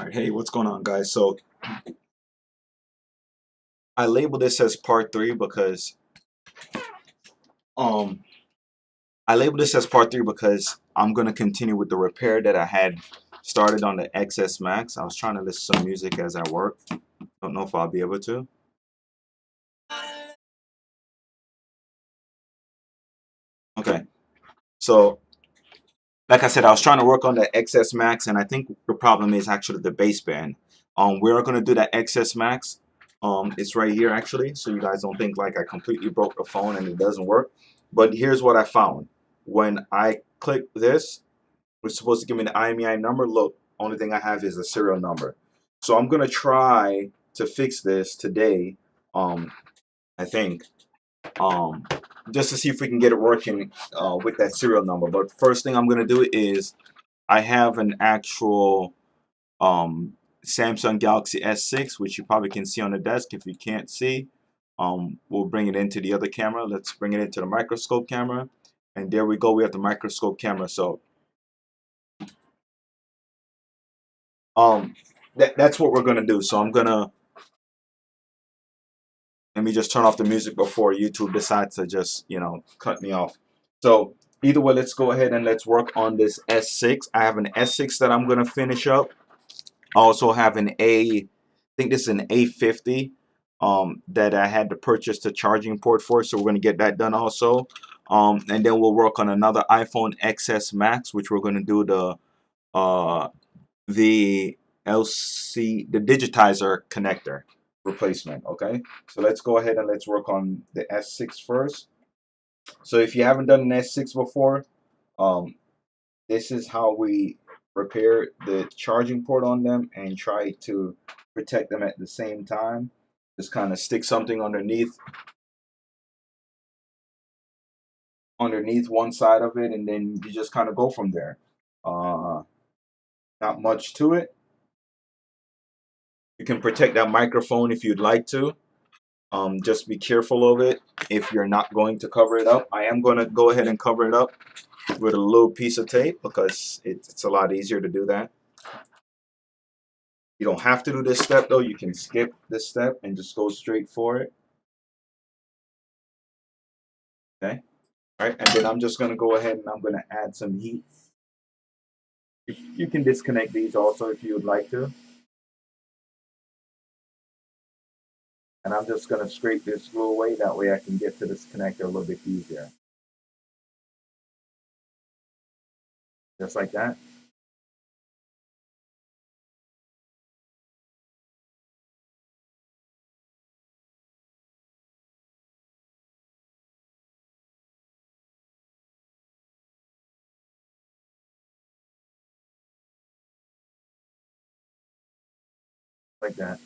Alright, hey, what's going on, guys? So I labeled this as part three because um I'm gonna continue with the repair that I had started on the XS Max. I was trying to listen to some music as I work. Don't know if I'll be able to. Okay, so like I said, I was trying to work on the XS Max, and I think the problem is actually the baseband. We're gonna do that XS Max. It's right here actually, so you guys don't think like I completely broke the phone and it doesn't work. But here's what I found. When I click this, it's supposed to give me the IMEI number. Look, only thing I have is the serial number. So I'm gonna try to fix this today. I think um, just to see if we can get it working with that serial number. But first thing I'm gonna do is I have an actual Samsung Galaxy S6, which you probably can see on the desk. If you can't see, we'll bring it into the other camera. Let's bring it into the microscope camera. And there we go. We have the microscope camera. So um, that's what we're going to do. So I'm going to, let me just turn off the music before YouTube decides to just, cut me off. So either way, let's go ahead and let's work on this S6. I have an S6 that I'm going to finish up. I also have I think this is an A50 that I had to purchase the charging port for, so we're going to get that done also. And then we'll work on another iPhone XS Max, which we're going to do uh, the the digitizer connector replacement. Okay, so let's go ahead and let's work on the S6 first. So if you haven't done an S6 before, um, this is how we repair the charging port on them and try to protect them at the same time. Just kind of stick something underneath one side of it, and then you just kind of go from there. Uh, Not much to it. You can protect that microphone if you'd like to. Just be careful of it if you're not going to cover it up. I am going to go ahead and cover it up with a little piece of tape because it's a lot easier to do that. You don't have to do this step though. You can skip this step and just go straight for it. Okay. All right. And then I'm just going to go ahead and I'm going to add some heat. You can disconnect these also if you would like to. And I'm just going to scrape this glue away. That way I can get to this connector a little bit easier. Just like that. Like that.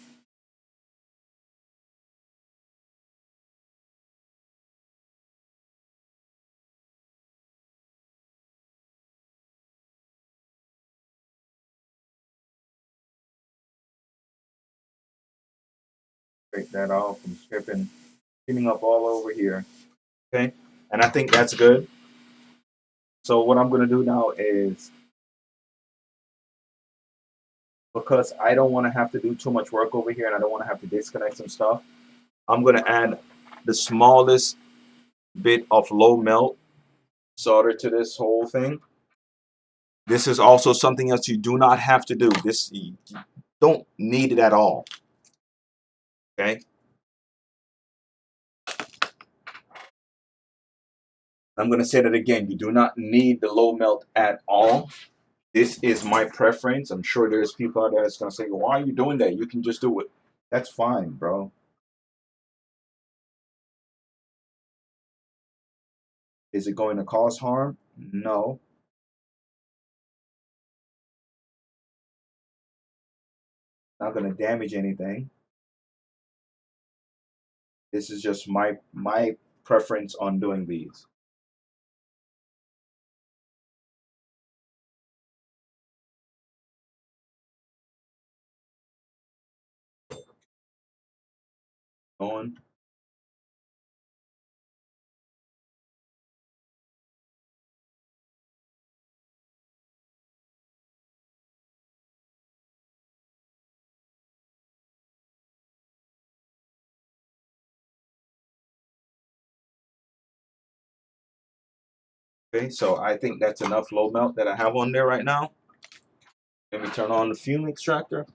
Scrape that off from skipping up all over here. Okay. And I think that's good. So what I'm going to do now is, because I don't want to have to do too much work over here and I don't want to have to disconnect some stuff, I'm going to add the smallest bit of low melt solder to this whole thing. This is also something else you do not have to do. You don't need it at all. Okay. I'm going to say that again. You do not need the low melt at all. This is my preference. I'm sure there's people out there that's going to say, why are you doing that? You can just do it. That's fine, bro. Is it going to cause harm? No. Not going to damage anything. This is just my preference on doing these. Going. Okay, so I think that's enough low melt that I have on there right now. Let me turn on the fume extractor.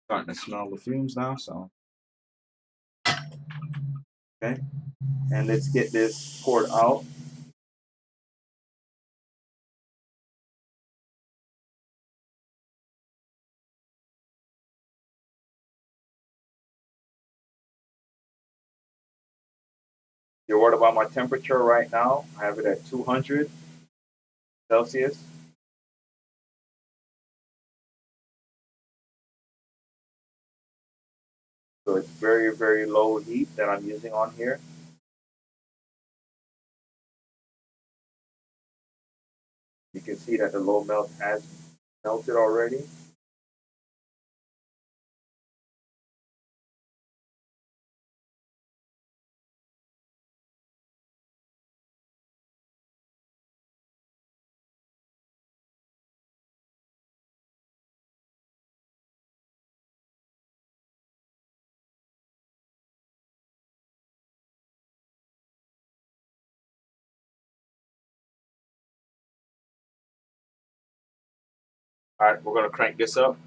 Starting to smell the fumes now, so okay. And let's get this poured out. You're worried about my temperature right now. I have it at 200 Celsius. So it's very, very low heat that I'm using on here. You can see that the low melt has melted already. All right, we're gonna crank this up.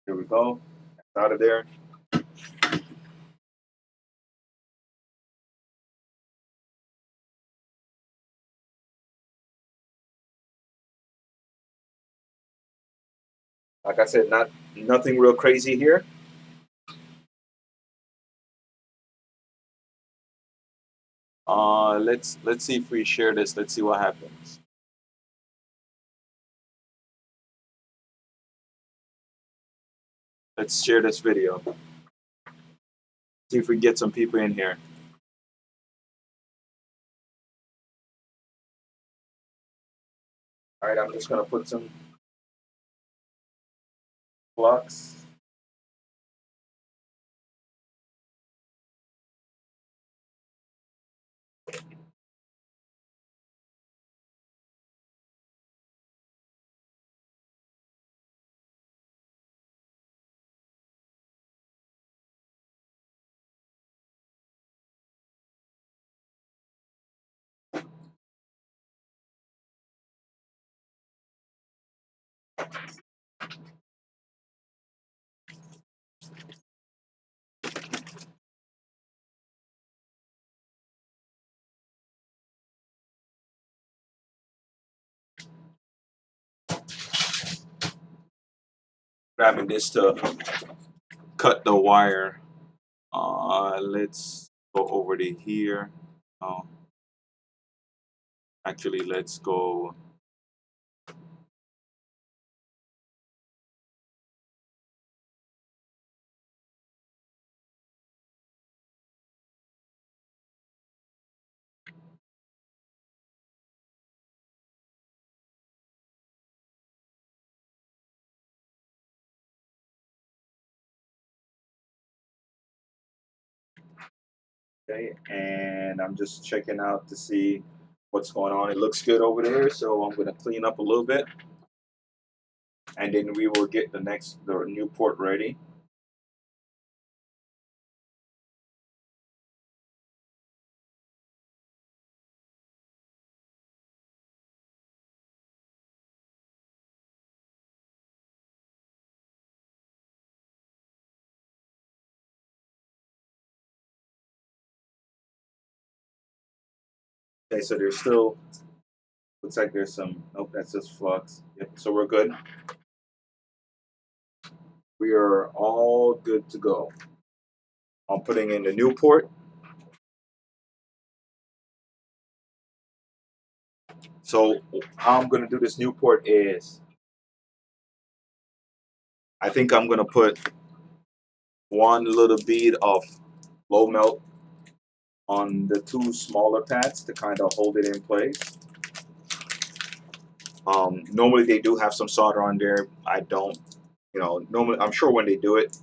Here we go. It's out of there. Like I said, nothing real crazy here. Let's see if we share this. Let's see what happens. Let's share this video. See if we get some people in here. All right, I'm just gonna put some flux. Grabbing this to cut the wire. Let's go over to here. Oh, actually, let's go. Okay, and I'm just checking out to see what's going on. It looks good over there, so I'm gonna clean up a little bit, and then we will get the new port ready. Okay, so there's still looks like there's some. Nope, that's just flux. Yep, so we're good. We are all good to go. I'm putting in the new port. So how I'm gonna do this new port is, I think I'm gonna put one little bead of low melt on the two smaller pads to kind of hold it in place. Normally they do have some solder on there. I don't, normally I'm sure when they do it,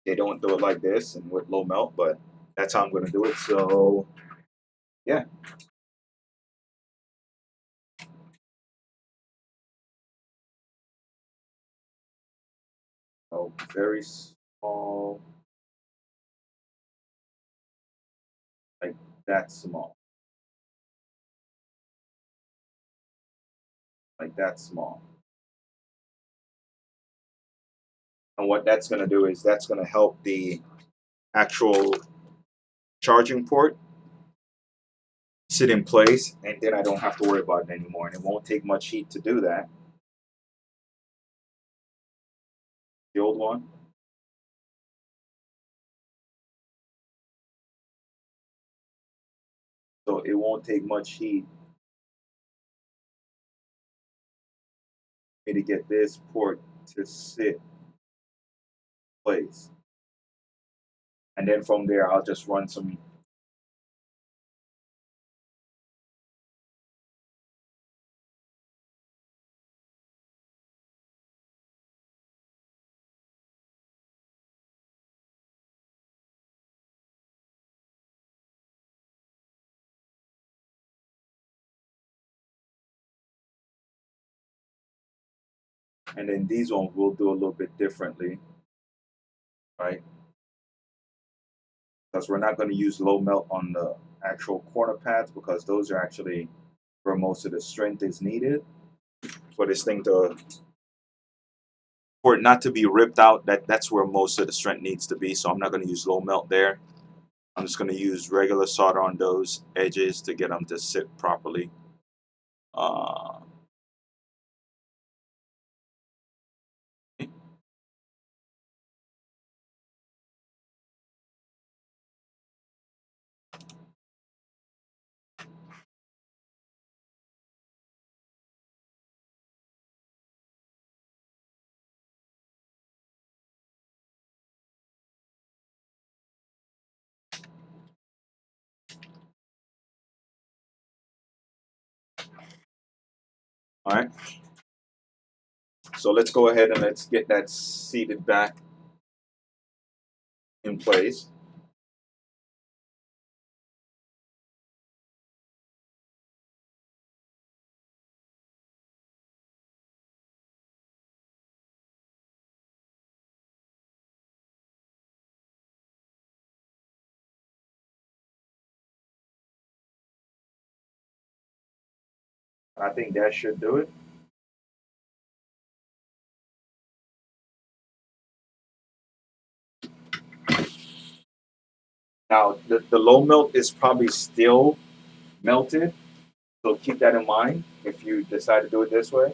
they don't do it like this and with low melt, but that's how I'm gonna do it. So Yeah. So very small, like that small, like that small. And what that's going to do is that's going to help the actual charging port sit in place, and then I don't have to worry about it anymore. And it won't take much heat to do that. The old one. So it won't take much heat for me to get this port to sit in place. And then from there, I'll just run some. And then these ones we'll do a little bit differently, right? Because we're not going to use low melt on the actual corner pads because those are actually where most of the strength is needed for this thing to, for it not to be ripped out. That's where most of the strength needs to be. So I'm not going to use low melt there. I'm just going to use regular solder on those edges to get them to sit properly. Uh, all right. So let's go ahead and let's get that seated back in place. I think that should do it. Now, the low melt is probably still melted, so keep that in mind if you decide to do it this way.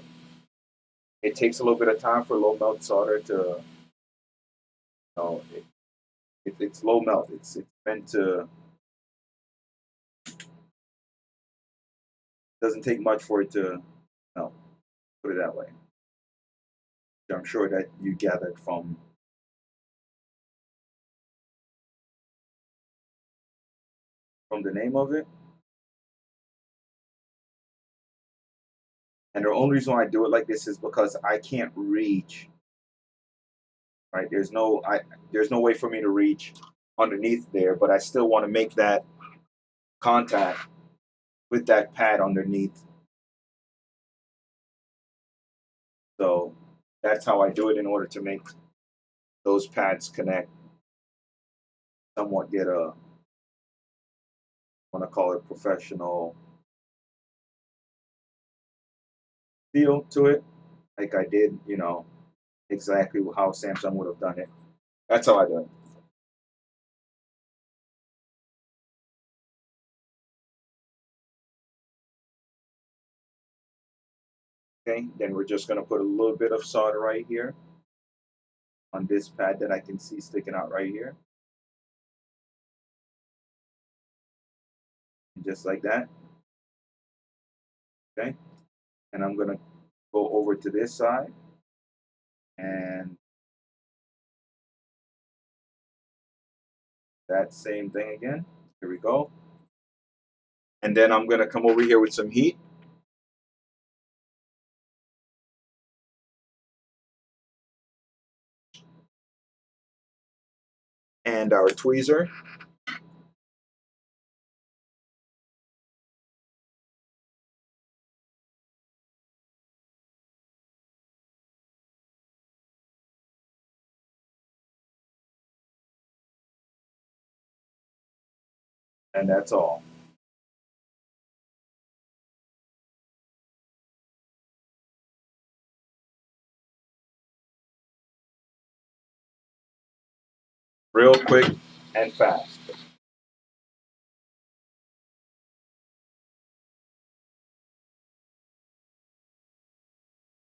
It takes a little bit of time for low melt solder to, it's low melt. It's meant to, doesn't take much for it to melt, put it that way. I'm sure that you gathered from the name of it. And the only reason why I do it like this is because I can't reach, right? There's no way for me to reach underneath there, but I still want to make that contact with that pad underneath. So that's how I do it in order to make those pads connect, somewhat get a, I want to call it professional feel to it, like I did, exactly how Samsung would have done it. That's how I do it. Okay, then we're just going to put a little bit of solder right here on this pad that I can see sticking out right here. Just like that. Okay, and I'm going to go over to this side and that same thing again. Here we go. And then I'm going to come over here with some heat. And our tweezer. And that's all. Real quick and fast.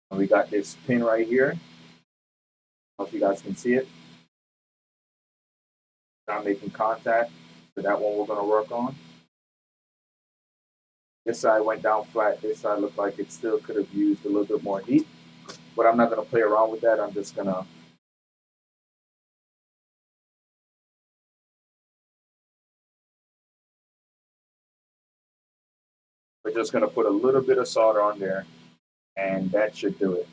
And we got this pin right here. I don't know if you guys can see it. Not making contact. So that one we're going to work on. This side went down flat. This side looked like it still could have used a little bit more heat. But I'm not going to play around with that. I'm just going to we're just going to put a little bit of solder on there, and that should do it.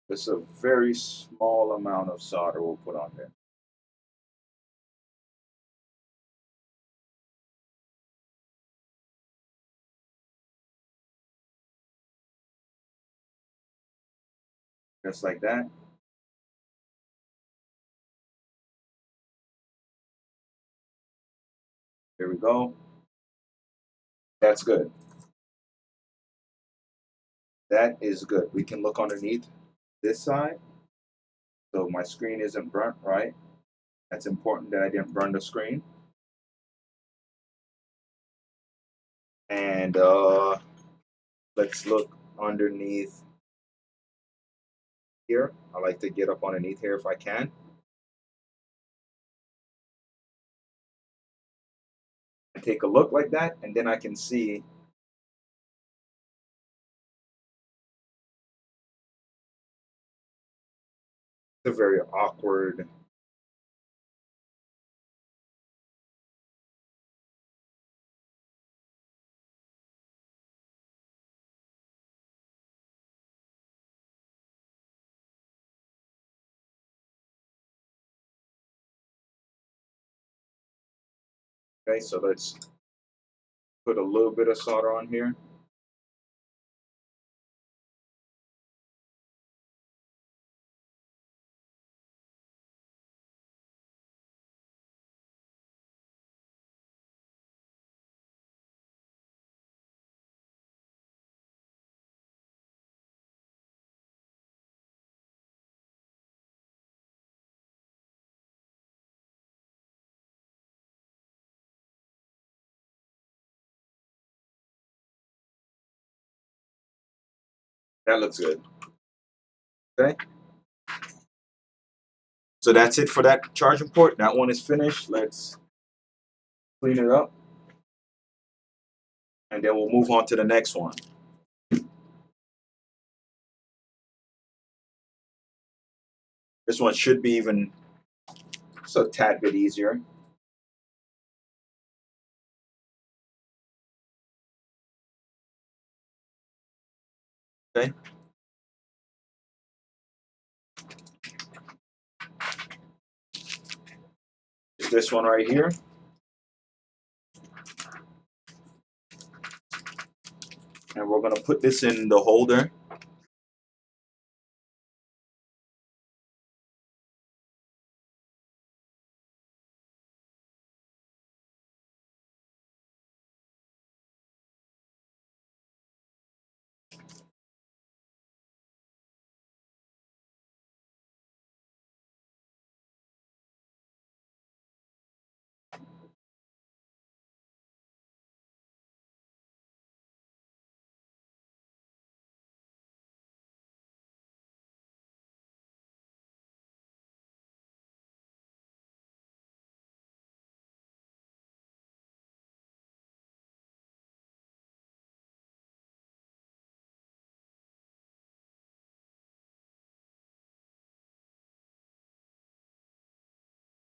It's a very small amount of solder we'll put on there. Just like that. There we go. That's good. That is good. We can look underneath this side. So my screen isn't burnt, right? That's important that I didn't burn the screen. And let's look underneath here. I like to get up underneath here if I can. And take a look like that, and then I can see the very awkward. Okay, so let's put a little bit of solder on here. That looks good. Okay. So that's it for that charging port. That one is finished. Let's clean it up, and then we'll move on to the next one. This one should be even just a tad bit easier. Okay. It's this one right here. And we're going to put this in the holder.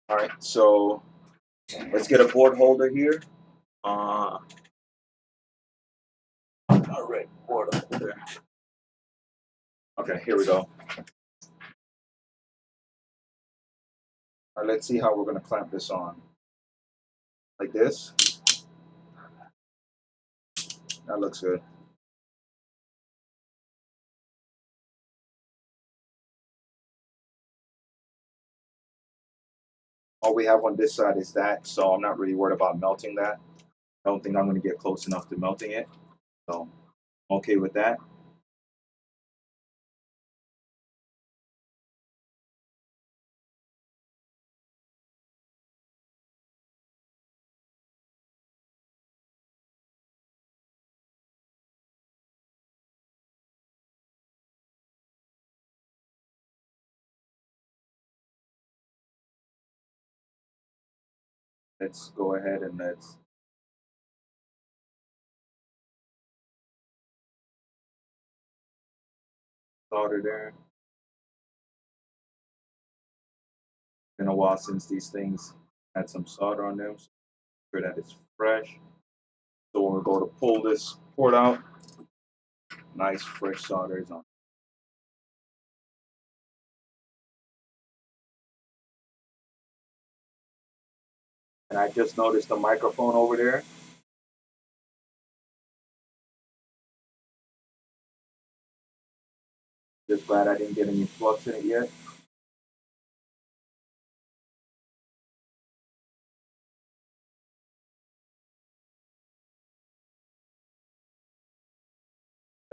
All right, so let's get a board holder here. All right, board holder. Okay, here we go. All right, let's see how we're going to clamp this on. Like this. That looks good. All we have on this side is that, so I'm not really worried about melting that. I don't think I'm going to get close enough to melting it. So I'm okay with that. Let's go ahead and let's solder there. Been a while since these things had some solder on them. So make sure that it's fresh. So when we go to pull this port out, nice fresh solder is on. And I just noticed the microphone over there. Just glad I didn't get any flux in it yet.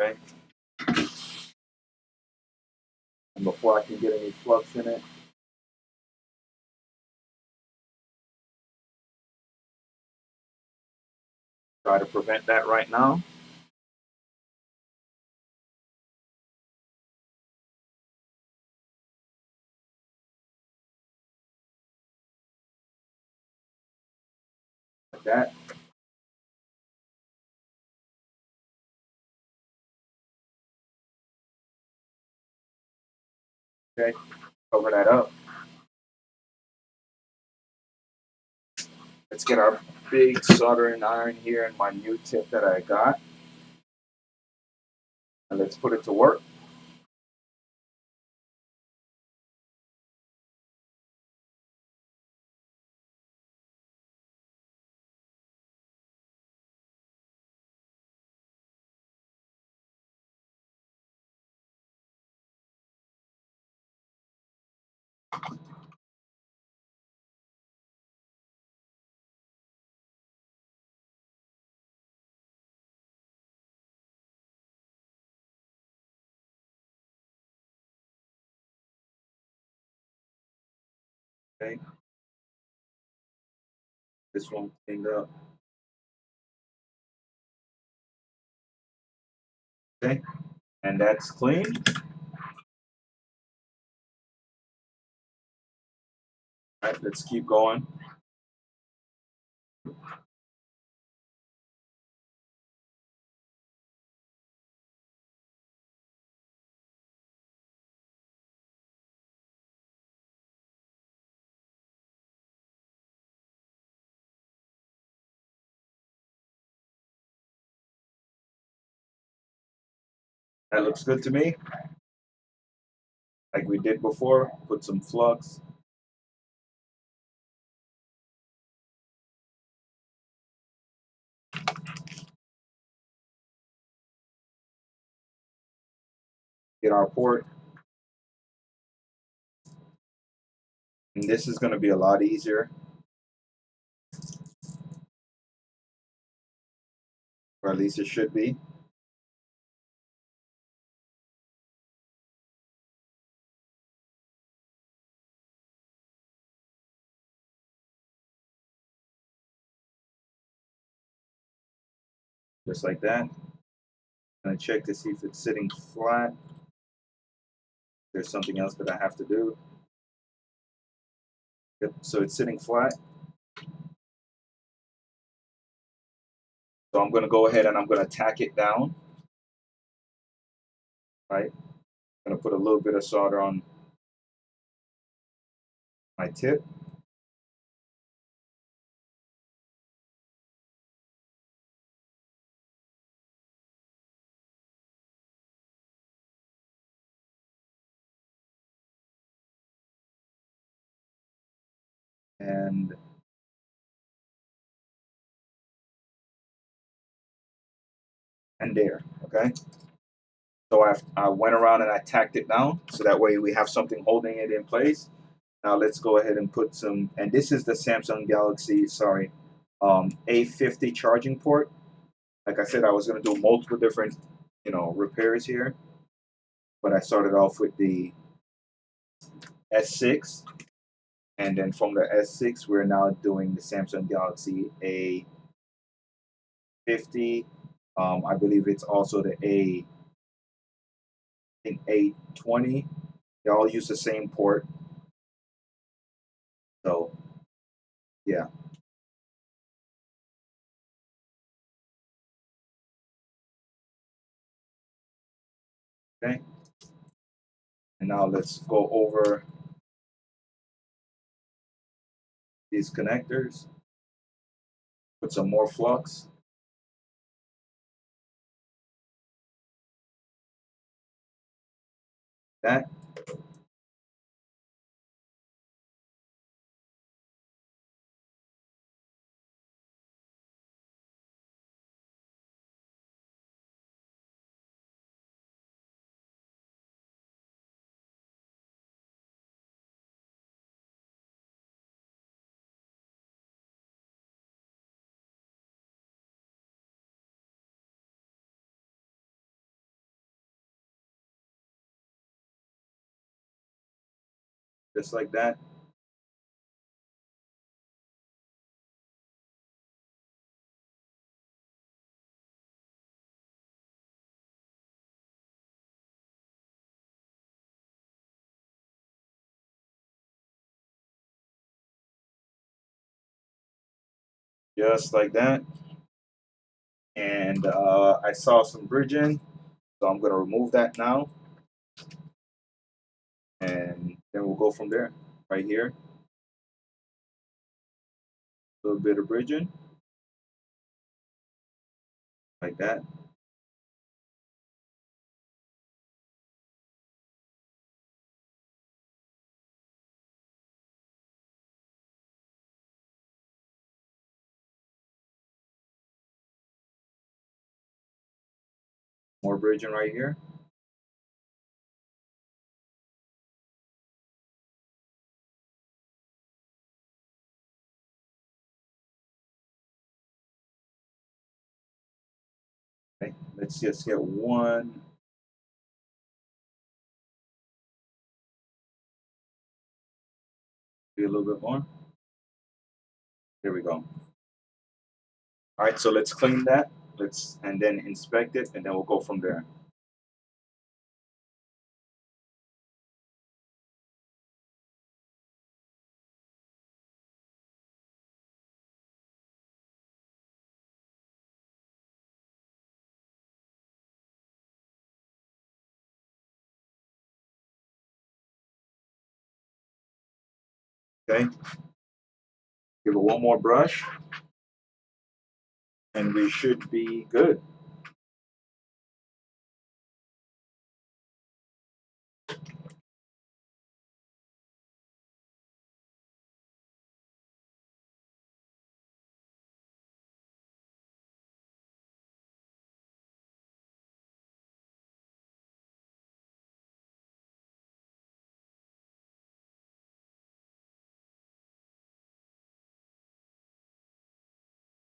Okay. And before I can get any flux in it, try to prevent that right now. Like that. Okay. Cover that up. Let's get our big soldering iron here and my new tip that I got. And let's put it to work. Okay. This one cleaned up. Okay. And that's clean. All right, let's keep going. That looks good to me. Like we did before, put some flux. Get our port. And this is going to be a lot easier, or at least it should be. Just like that. I'm going to check to see if it's sitting flat. There's something else that I have to do. Yep, so it's sitting flat. So I'm going to go ahead and I'm going to tack it down. Right. I'm going to put a little bit of solder on my tip. And there. Okay. So I went around and I tacked it down. So that way we have something holding it in place. Now let's go ahead and put some, and this is the Samsung Galaxy, sorry, A50 charging port. Like I said, I was going to do multiple different, repairs here, but I started off with the S6, and then from the S6, we're now doing the Samsung Galaxy A50. I believe it's also the A20. They all use the same port. So yeah, okay. And now let's go over these connectors. Put some more flux. That. Just like that. Just like that. And I saw some bridging, so I'm going to remove that now. And then we'll go from there. Right here, a little bit of bridging, like that. More bridging right here. Okay, let's just get one. Be a little bit more. Here we go. All right, so let's clean that. Let's and then inspect it, and then we'll go from there. Okay, give it one more brush, and we should be good.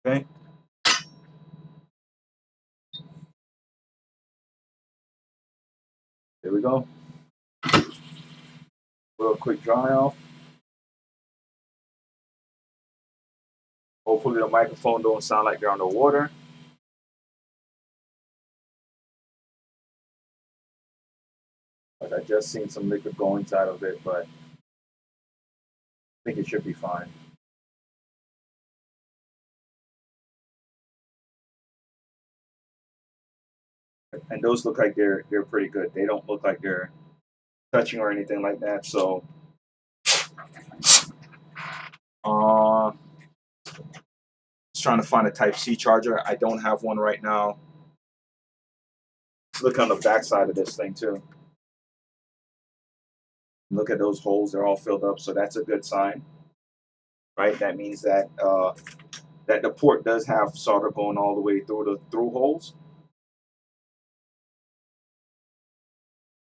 Okay, there we go. Real quick dry off. Hopefully the microphone don't sound like they're underwater. Like I just seen some liquid go inside of it, but I think it should be fine. And those look like they're pretty good. They don't look like they're touching or anything like that. So, uh, just trying to find a Type C charger. I don't have one right now. Look on the back side of this thing too. Look at those holes; they're all filled up. So that's a good sign, right? That means that that the port does have solder going all the way through the through holes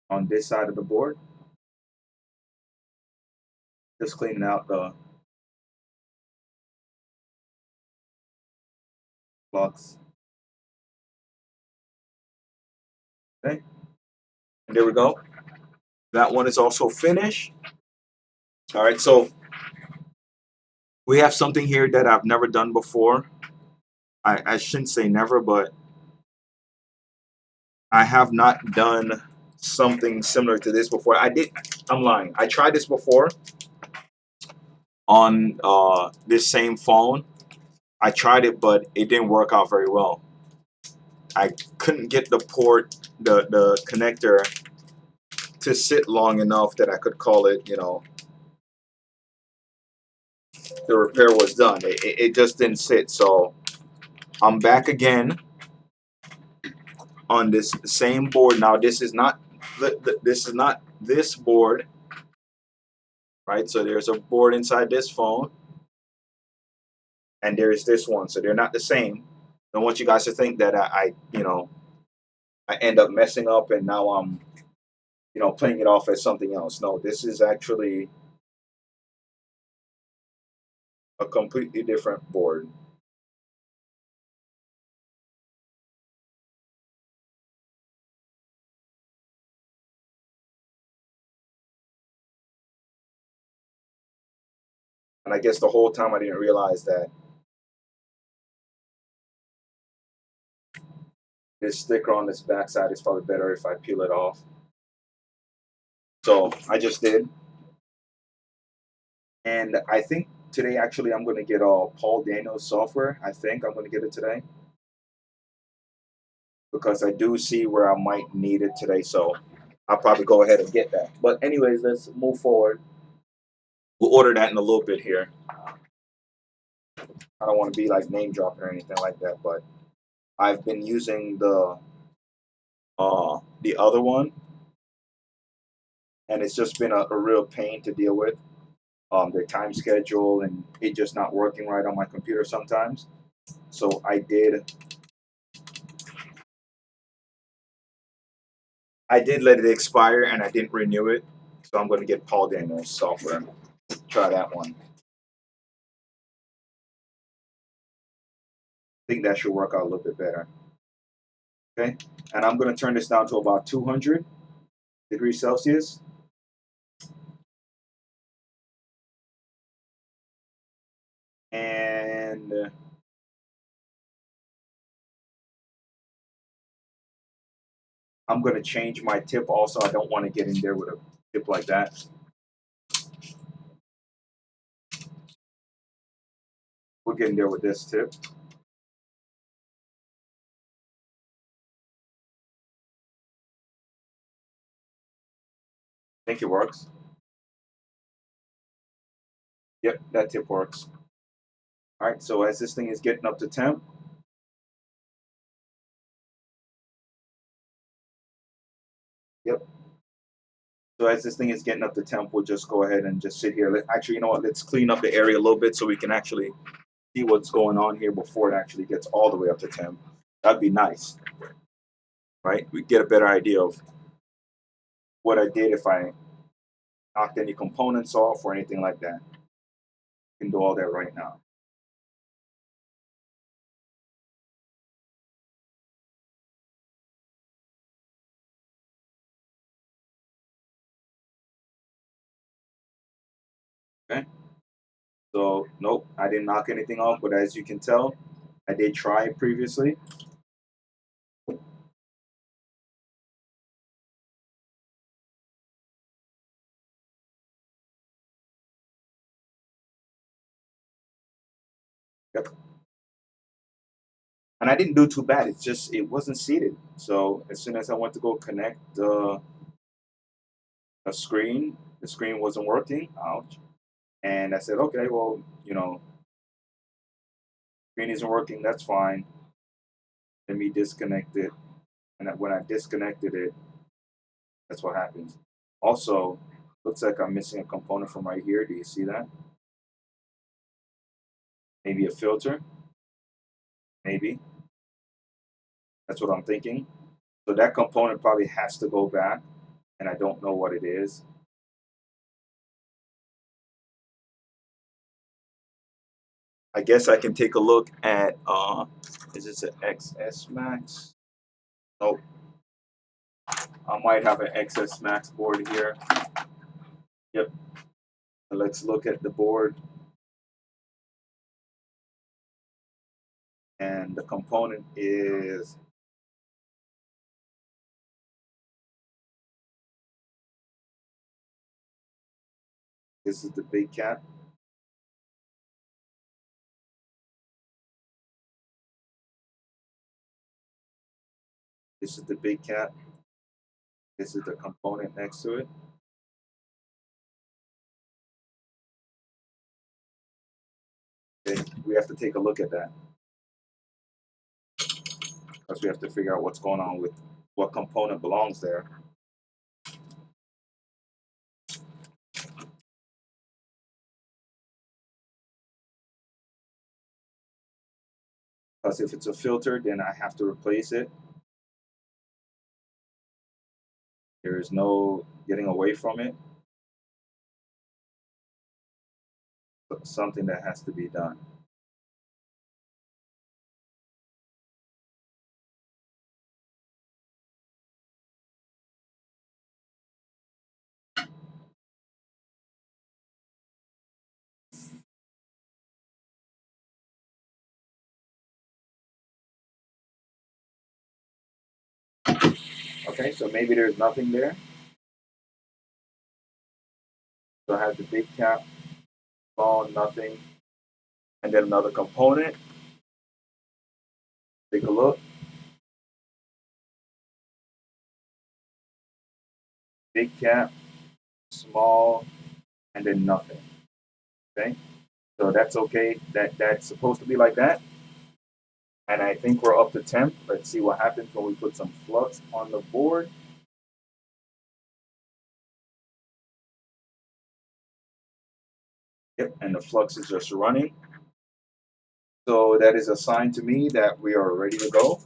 on this side of the board. Just cleaning out the blocks. Okay, and there we go. That one is also finished. All right, so we have something here that I've never done before. I shouldn't say never, but I have not done something similar to this before. I'm lying. I tried this before on this same phone. I tried it, but it didn't work out very well. I couldn't get the the connector to sit long enough that I could call it, the repair was done. It just didn't sit. So I'm back again on this same board. Now this is not this board, right? So there's a board inside this phone, and there's this one. So they're not the same. I don't want you guys to think that I end up messing up and now I'm playing it off as something else. No, this is actually a completely different board. And I guess the whole time I didn't realize that this sticker on this backside is probably better if I peel it off. So I just did. And I think today actually I'm going to get Paul Daniels software. I think I'm going to get it today because I do see where I might need it today. So I'll probably go ahead and get that. But anyways, let's move forward. We'll order that in a little bit here. I don't want to be like name dropping or anything like that, but I've been using the other one, and it's just been a real pain to deal with. Their time schedule and it just not working right on my computer sometimes. So I did let it expire and I didn't renew it. So I'm going to get Paul Daniels software. Try that one. I think that should work out a little bit better. Okay, and I'm going to turn this down to about 200 degrees Celsius. And I'm going to change my tip also. I don't want to get in there with a tip like that. We'll get in there with this tip. I think it works. Yep, that tip works. All right, so as this thing is getting up to temp, yep. So as this thing is getting up to temp, we'll just go ahead and just sit here. Actually, you know what? Let's clean up the area a little bit so we can actually see what's going on here before it actually gets all the way up to temp. That'd be nice, right? We get a better idea of what I did if I knocked any components off or anything like that. We can do all that right now. Okay. So nope, I didn't knock anything off, but as you can tell, I did try it previously. Yep. And I didn't do too bad. It's just it wasn't seated. So as soon as I went to go connect the screen, the screen wasn't working. Ouch. And I said, okay, well, screen isn't working. That's fine. Let me disconnect it. And when I disconnected it, that's what happens. Also, looks like I'm missing a component from right here. Do you see that? Maybe a filter. Maybe. That's what I'm thinking. So that component probably has to go back, and I don't know what it is. I guess I can take a look at is this an XS Max? Nope. I might have an XS Max board here. Yep. Let's look at the board, and the component is this is the big cap. This is the big cap. This is the component next to it. Then we have to take a look at that because we have to figure out what's going on with what component belongs there. Because if it's a filter, then I have to replace it. There is no getting away from it. But something that has to be done. Okay, so maybe there's nothing there. So I have the big cap, small, nothing, and then another component. Take a look. Big cap, small, and then nothing. Okay, so that's okay. That's supposed to be like that. And I think we're up to temp. Let's see what happens when we put some flux on the board. Yep, and the flux is just running. So that is a sign to me that we are ready to go.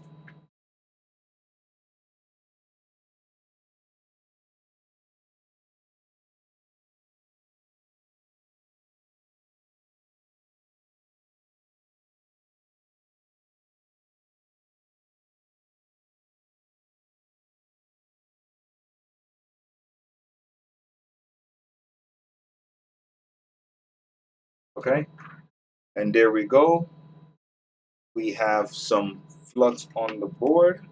Okay, and there we go. We have some flux on the board.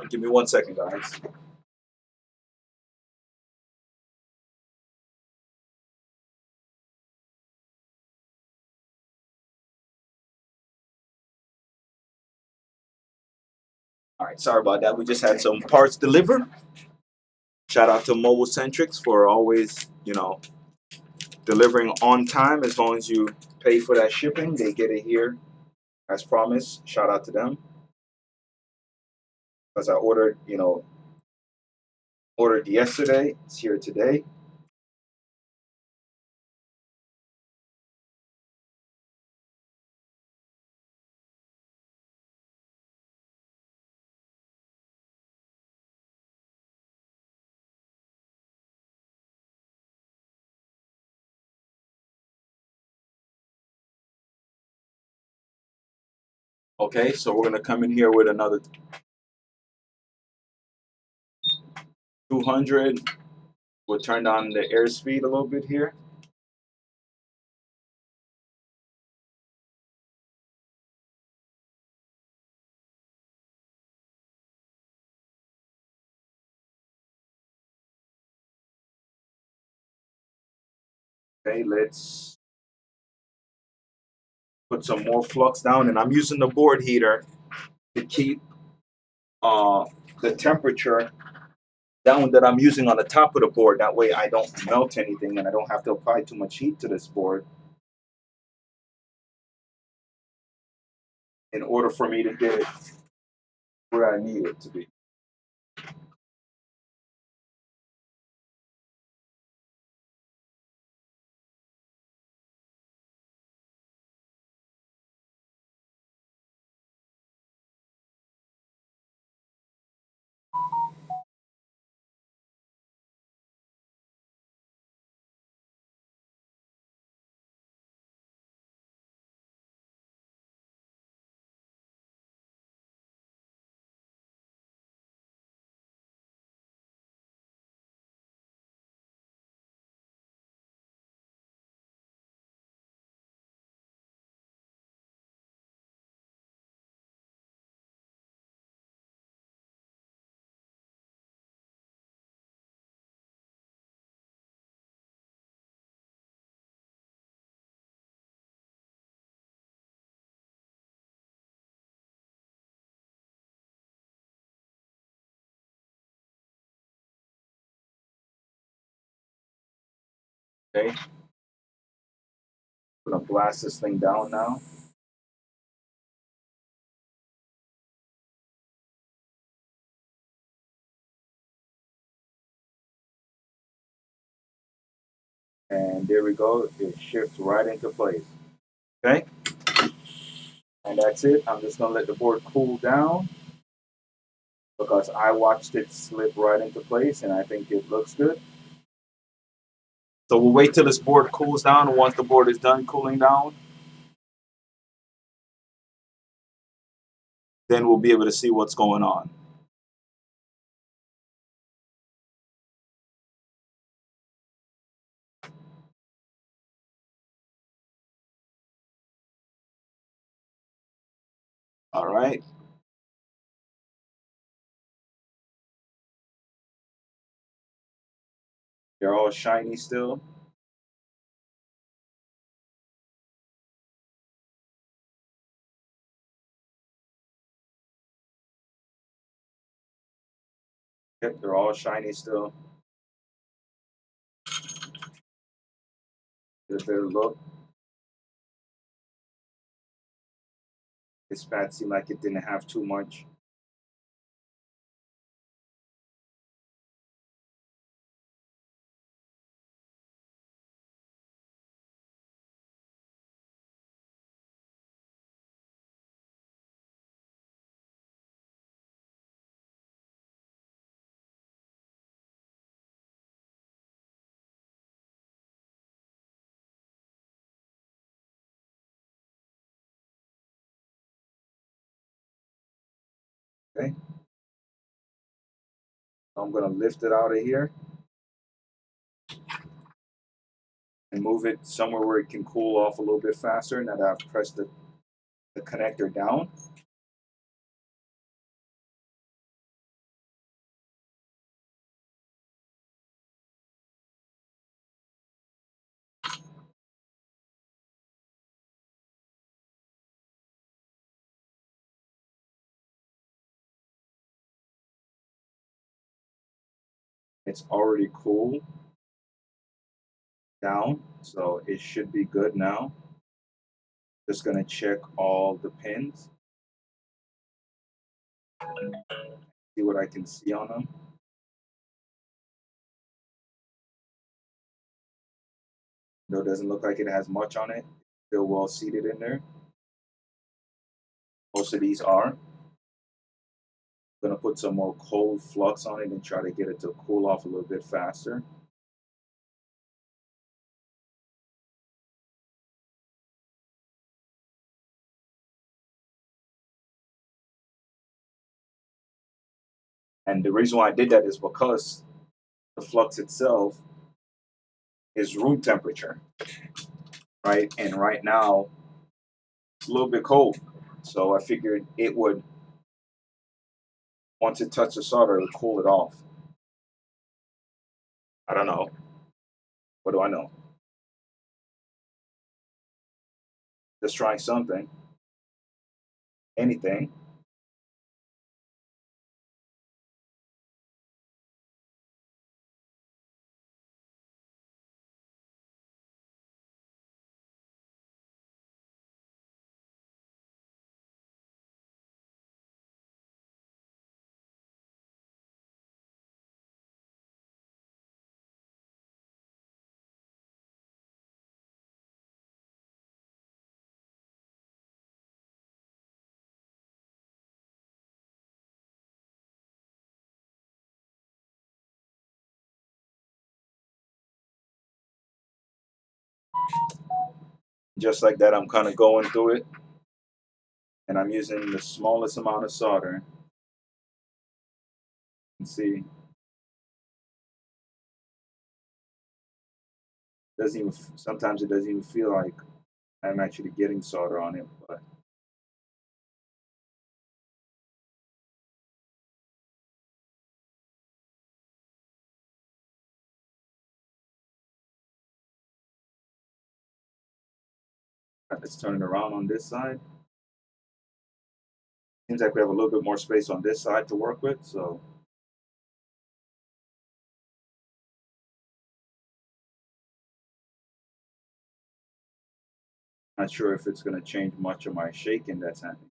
Give me 1 second, guys. All right, sorry about that. We just had some parts delivered. Shout out to Mobile Centrics for always, delivering on time. As long as you pay for that shipping, they get it here as promised. Shout out to them because I ordered yesterday. It's here today. Okay, so we're gonna come in here with another 200. We'll turn down the airspeed a little bit here. Okay, let's put some more flux down, and I'm using the board heater to keep uh, the temperature down that I'm using on the top of the board. That way I don't melt anything and I don't have to apply too much heat to this board in order for me to get it where I need it to be. Okay, I'm gonna blast this thing down now. And there we go. It shifts right into place. Okay, and that's it. I'm just gonna let the board cool down because I watched it slip right into place and I think it looks good. So we'll wait till this board cools down. And once the board is done cooling down, then we'll be able to see what's going on. All right. They're all shiny still. Yep, they're all shiny still. Get a better look. This pad seemed like it didn't have too much. Okay. So I'm gonna lift it out of here and move it somewhere where it can cool off a little bit faster now that I've pressed the connector down. It's already cooled down, so it should be good now. Just gonna check all the pins, see what I can see on them. Though it doesn't look like it has much on it, still well seated in there. Most of these are. Gonna put some more cold flux on it and try to get it to cool off a little bit faster. And the reason why I did that is because the flux itself is room temperature, right? And right now it's a little bit cold. So I figured it would, once it touched the solder, it would cool it off. I don't know. What do I know? Just trying something, anything. Just like that, I'm kind of going through it and I'm using the smallest amount of solder. And see, doesn't even, sometimes it doesn't even feel like I'm actually getting solder on it, but let's turn it around on this side. Seems like we have a little bit more space on this side to work with, so Not sure if it's gonna change much of my shaking that's happening.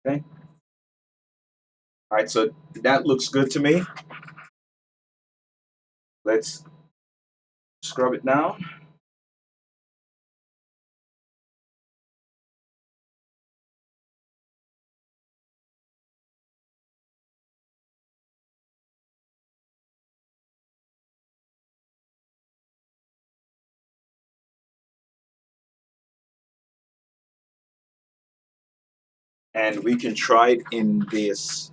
Okay. All right, so that looks good to me. Let's scrub it down. And we can try it in this